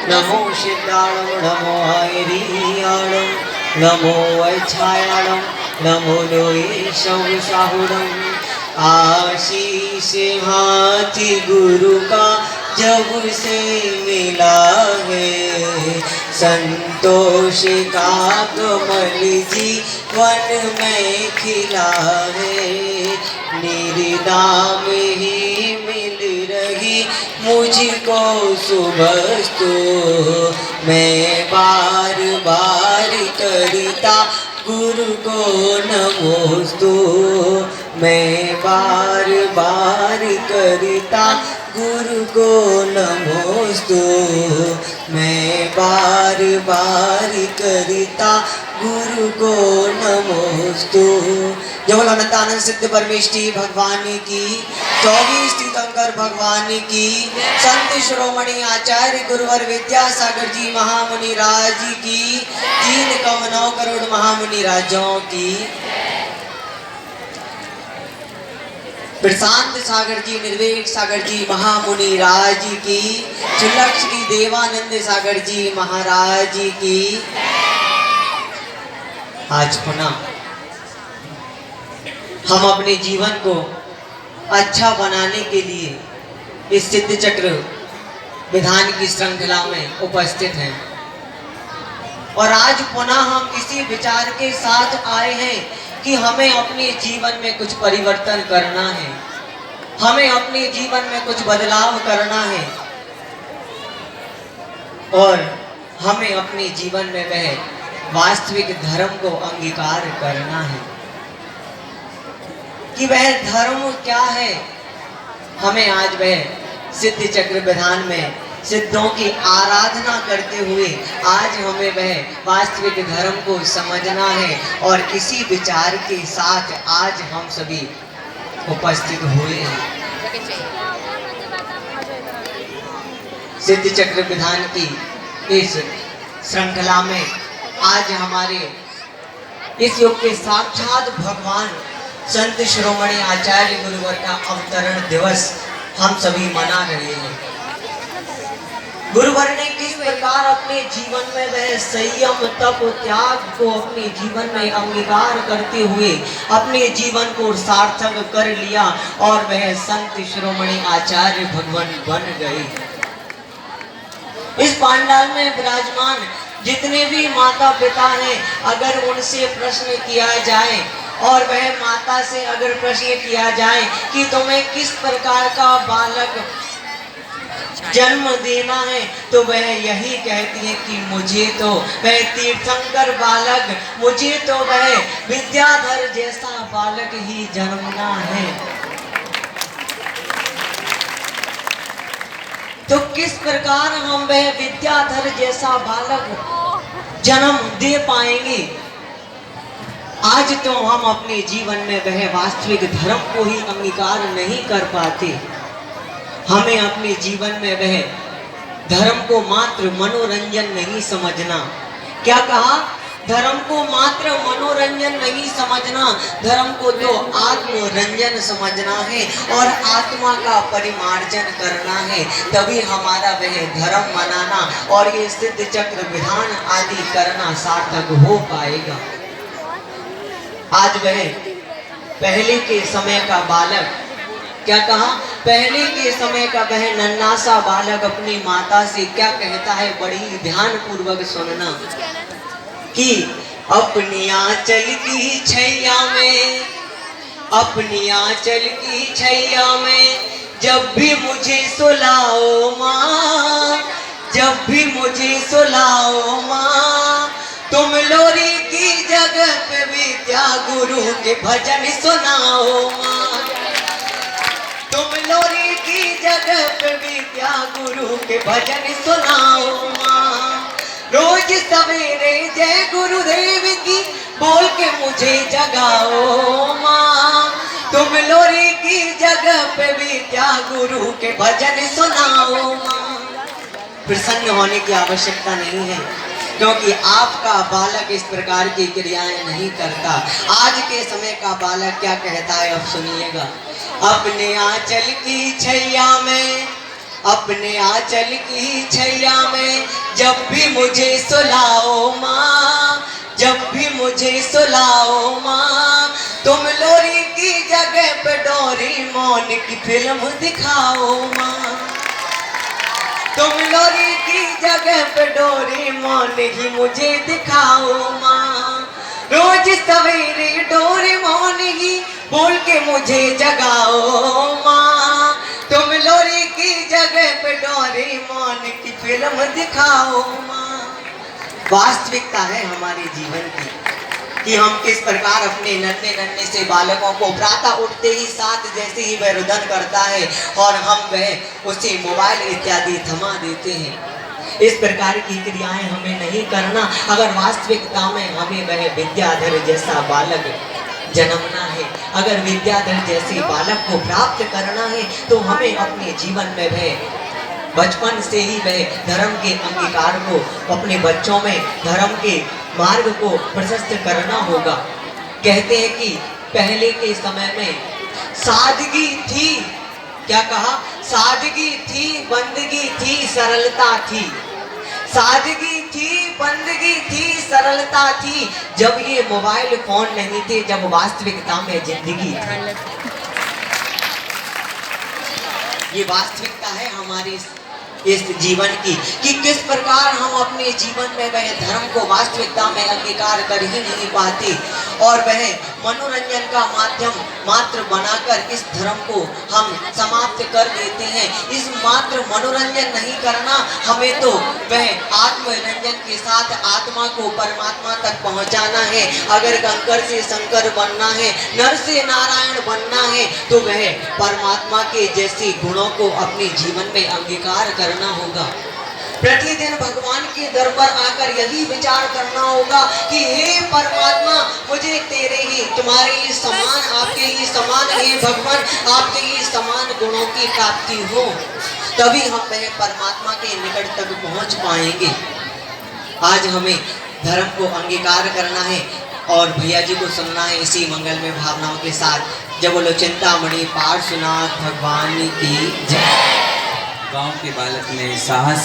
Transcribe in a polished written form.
नमो सिद्धाणं नमो हैरियाणं नमो वैछायाणं नमो लोई सौसाहुणं। आशीष हाथी गुरु का जब से मिला है, संतोष का कमल जीवन में खिला है। निर्दाम ही मिल रही मुझको सुबस्तु, मैं बार बार करता गुरु को नमोस्तु, मैं बार बार करता गुरु को नमोस्तु, मैं बार बार करता गुरु को नमोस्तु। जय बोलो अनंतानंद सिद्ध परमेष्टि भगवान की, 24 तीर्थंकर भगवान की, संत शिरोमणि आचार्य गुरुवर विद्यासागर जी महामुनि राज की, 3,9 करोड़ महामुनि राजों की, प्रशांत सागर जी निर्वेद सागर जी महामुनि राज की, चुलक्ष की देवानंद सागर जी महाराज की। आज पुनः हम अपने जीवन को अच्छा बनाने के लिए इस सिद्ध चक्र विधान की श्रृंखला में उपस्थित हैं और आज पुनः हम इसी विचार के साथ आए हैं कि हमें अपने जीवन में कुछ परिवर्तन करना है, हमें अपने जीवन में कुछ बदलाव करना है और हमें अपने जीवन में वह वास्तविक धर्म को अंगीकार करना है कि वह धर्म क्या है। हमें आज वह सिद्ध चक्र विधान में सिद्धों की आराधना करते हुए आज हमें वह वास्तविक धर्म को समझना है और इसी विचार के साथ आज हम सभी उपस्थित हुए हैं। सिद्ध चक्र विधान की इस श्रृंखला में आज हमारे इस युग के साक्षात भगवान संत शिरोमणि आचार्य गुरुवर का अवतरण दिवस हम सभी मना रहे हैं। गुरुवर ने किस प्रकार अपने जीवन में वह संयम तप त्याग को अपने जीवन में अंगीकार करते हुए अपने जीवन को सार्थक कर लिया और वह संत शिरोमणि आचार्य भगवान बन गए। इस पांडाल में विराजमान जितने भी माता पिता हैं, अगर उनसे प्रश्न किया जाए और वह माता से अगर प्रश्न किया जाए कि तुम्हें किस प्रकार का बालक जन्म देना है, तो वह यही कहती है कि मुझे तो वह तीर्थंकर बालक, मुझे तो वह विद्याधर जैसा बालक ही जन्मना है। तो किस प्रकार हम वह विद्याधर जैसा बालक जन्म दे पाएंगे? आज तो हम अपने जीवन में वह वास्तविक धर्म को ही अंगीकार नहीं कर पाते। हमें अपने जीवन में वह धर्म को मात्र मनोरंजन नहीं समझना। क्या कहा? धर्म को मात्र मनोरंजन नहीं समझना, धर्म को तो आत्मरंजन समझना है और आत्मा का परिमार्जन करना है। तभी हमारा वह धर्म मनाना और ये सिद्ध चक्र विधान आदि करना सार्थक हो पाएगा। आज वह पहले के समय का बालक, क्या कहा? पहले के समय का वह नन्हा सा बालक अपनी माता से क्या कहता है, बड़ी ध्यान पूर्वक सुनना कि अपनी आंचल की छैया में, अपनी आंचल की छैया में जब भी मुझे सुलाओ माँ, जब भी मुझे सुलाओ माँ, तुम लोरी की जगह पे विद्या गुरु के भजन सुनाओ माँ, तुम लोरी की जगह पे विद्या गुरु के भजन सुनाओ माँ। रोज सवेरे जय गुरुदेव की बोल के मुझे जगाओ माँ, तुम लोरी की जगह पे विद्या गुरु के भजन सुनाओ माँ। प्रसन्न होने की आवश्यकता नहीं है, क्योंकि आपका बालक इस प्रकार की क्रियाएं नहीं करता। आज के समय का बालक क्या कहता है, अब सुनिएगा। अपने आंचल की छैया में, अपने आंचल की छैया में जब भी मुझे सुलाओ माँ, जब भी मुझे सुलाओ माँ, तुम लोरी की जगह पे डोरेमोन की फिल्म दिखाओ माँ, तुम लोरी की जगह पे डोरेमोन ही मुझे दिखाओ माँ, रोज सवेरे डोरेमोन ही बोल के मुझे जगाओ माँ, तुम लोरी की जगह पे डोरेमोन की फिल्म दिखाओ माँ। वास्तविकता है हमारे जीवन की कि हम किस प्रकार अपने नन्हे नन्हे से बालकों को प्रातः उठते ही साथ जैसे ही वह रुदन करता है और हम वह उसे मोबाइल इत्यादि थमा देते हैं। इस प्रकार की क्रियाएं हमें नहीं करना। अगर वास्तविकता में हमें वह विद्याधर जैसा बालक जन्मना है, अगर विद्याधर जैसे बालक को प्राप्त करना है, तो हमें अपने जीवन में वह बचपन से ही वह धर्म के अंगीकार को अपने बच्चों में धर्म के मार्ग को प्रशस्त करना होगा। कहते हैं कि पहले के समय में सादगी थी, क्या कहा? सादगी थी, बंदगी थी, सरलता थी। सादगी थी, बंदगी थी, सरलता थी, जब ये मोबाइल फोन नहीं थे, जब वास्तविकता में जिंदगी थी। ये वास्तविकता है हमारी इस जीवन की कि किस प्रकार हम अपने जीवन में वह धर्म को वास्तविकता में अंगीकार कर ही नहीं पाते और वह मनोरंजन का माध्यम मात्र बनाकर इस धर्म को हम समाप्त कर देते हैं। इस मात्र मनोरंजन नहीं करना, हमें तो वह आत्मरंजन के साथ आत्मा को परमात्मा तक पहुंचाना है। अगर कंकर से शंकर बनना है, नर से नारायण बनना है, तो वह परमात्मा के जैसे गुणों को अपने जीवन में अंगीकार करना होगा। प्रतिदिन भगवान के दर पर आकर यही विचार करना होगा कि हे परमात्मा, मुझे तेरे ही, तुम्हारे ही समान, आपके ही समान, हे भगवान, आपके ही समान गुणों की प्राप्ति हो, तभी हम वह परमात्मा के निकट तक पहुंच पाएंगे। आज हमें धर्म को अंगीकार करना है और भैया जी को सुनना है इसी मंगल में भावनाओं के साथ। जब बोलो चिंतामणि पार्श्वनाथ भगवान की जय। गांव के बालक ने साहस